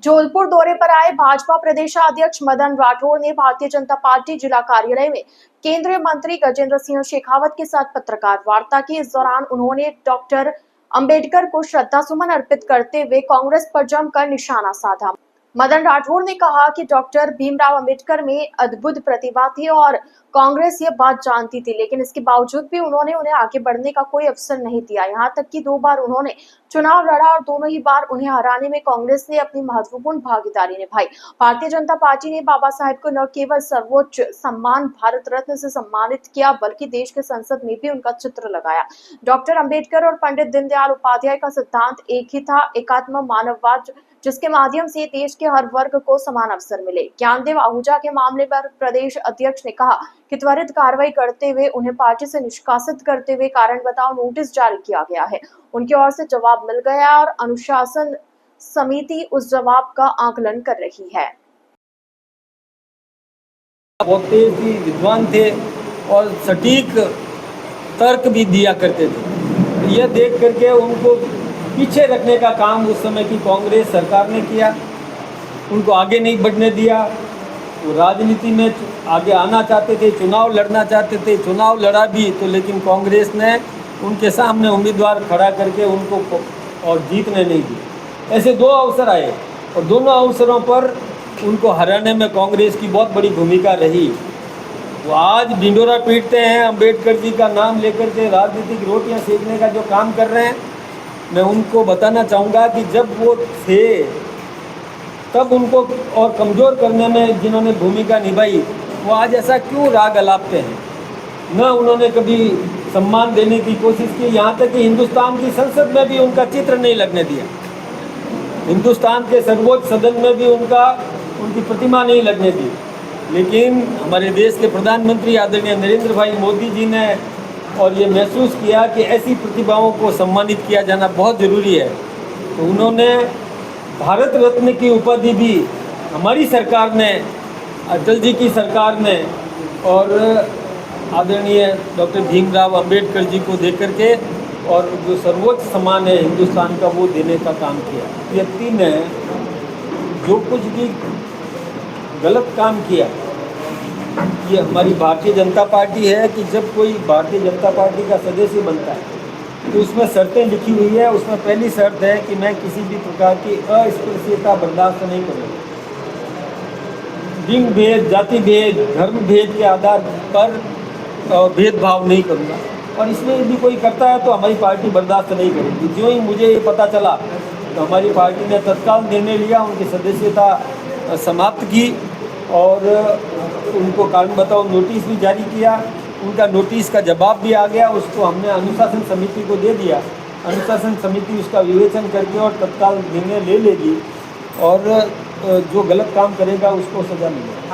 जोधपुर दौरे पर आए भाजपा प्रदेशाध्यक्ष मदन राठौड़ ने भारतीय जनता पार्टी जिला कार्यालय में केंद्रीय मंत्री गजेंद्र सिंह शेखावत के साथ पत्रकार वार्ता की। इस दौरान उन्होंने डॉक्टर अंबेडकर को श्रद्धासुमन अर्पित करते हुए कांग्रेस पर जमकर निशाना साधा। मदन राठौड़ ने कहा कि डॉक्टर भीमराव अंबेडकर में अद्भुत प्रतिभा थी और कांग्रेस ये बात जानती थी, लेकिन इसके बावजूद भी उन्होंने उन्हें आगे बढ़ने का कोई अवसर नहीं दिया। यहाँ तक कि 2 बार उन्होंने चुनाव लड़ा और दोनों ही बार उन्हें हराने में कांग्रेस ने अपनी महत्वपूर्ण भागीदारी निभाई। भारतीय जनता पार्टी ने बाबा साहेब को न केवल सर्वोच्च सम्मान भारत रत्न से सम्मानित किया, बल्कि देश के संसद में भी उनका चित्र लगाया। डॉक्टर अंबेडकर और पंडित दीनदयाल उपाध्याय का सिद्धांत एक ही था, एकात्म मानववाद, जिसके माध्यम से देश के हर वर्ग को समान अवसर मिले। ज्ञानदेव आहूजा के मामले पर प्रदेश अध्यक्ष ने कहा कि त्वरित कार्रवाई करते हुए उन्हें पार्टी से निष्कासित करते हुए कारण बताओ नोटिस जारी किया गया है। उनकी ओर से जवाब मिल गया और अनुशासन समिति उस जवाब का आकलन कर रही है। बहुत तेज थी, विद्वान थे और सटीक तर्क भी दिया करते थे। यह देख करके उनको पीछे रखने का काम उस समय की कांग्रेस सरकार ने किया, उनको आगे नहीं बढ़ने दिया। वो राजनीति में आगे आना चाहते थे, चुनाव लड़ना चाहते थे, चुनाव लड़ा भी तो, लेकिन कांग्रेस ने उनके सामने उम्मीदवार खड़ा करके उनको और जीतने नहीं दी। ऐसे 2 अवसर आए और दोनों अवसरों पर उनको हराने में कांग्रेस की बहुत बड़ी भूमिका रही। वो आज ढिंडोरा पीटते हैं, अंबेडकर जी का नाम लेकर के राजनीतिक रोटियां सेकने का जो काम कर रहे हैं। मैं उनको बताना चाहूँगा कि जब वो थे तब उनको और कमज़ोर करने में जिन्होंने भूमिका निभाई, वो आज ऐसा क्यों राग अलापते हैं। न उन्होंने कभी सम्मान देने की कोशिश की, यहाँ तक कि हिंदुस्तान की संसद में भी उनका चित्र नहीं लगने दिया। हिंदुस्तान के सर्वोच्च सदन में भी उनकी प्रतिमा नहीं लगने दी। लेकिन हमारे देश के प्रधानमंत्री आदरणीय नरेंद्र भाई मोदी जी ने और ये महसूस किया कि ऐसी प्रतिभाओं को सम्मानित किया जाना बहुत ज़रूरी है, तो उन्होंने भारत रत्न की उपाधि भी हमारी सरकार ने, अटल जी की सरकार ने और आदरणीय डॉक्टर भीमराव अंबेडकर जी को देकर के और जो सर्वोच्च सम्मान है हिंदुस्तान का वो देने का काम किया। व्यक्ति ने जो कुछ भी गलत काम किया, ये हमारी भारतीय जनता पार्टी है कि जब कोई भारतीय जनता पार्टी का सदस्य बनता है तो उसमें शर्तें लिखी हुई है। उसमें पहली शर्त है कि मैं किसी भी प्रकार की अस्पृश्यता बर्दाश्त नहीं करूँगा। लिंग भेद, जाति भेद, धर्म भेद के आधार पर भेदभाव नहीं करूँगा, और इसमें यदि कोई करता है तो हमारी पार्टी बर्दाश्त नहीं करेगी। जो ही मुझे ये पता चला तो हमारी पार्टी ने तत्काल निर्णय लिया, उनकी सदस्यता समाप्त की और उनको कारण बताओ नोटिस भी जारी किया। उनका नोटिस का जवाब भी आ गया, उसको हमने अनुशासन समिति को दे दिया। अनुशासन समिति उसका विवेचन करके और तत्काल निर्णय ले लेगी और जो गलत काम करेगा उसको सजा मिलेगी।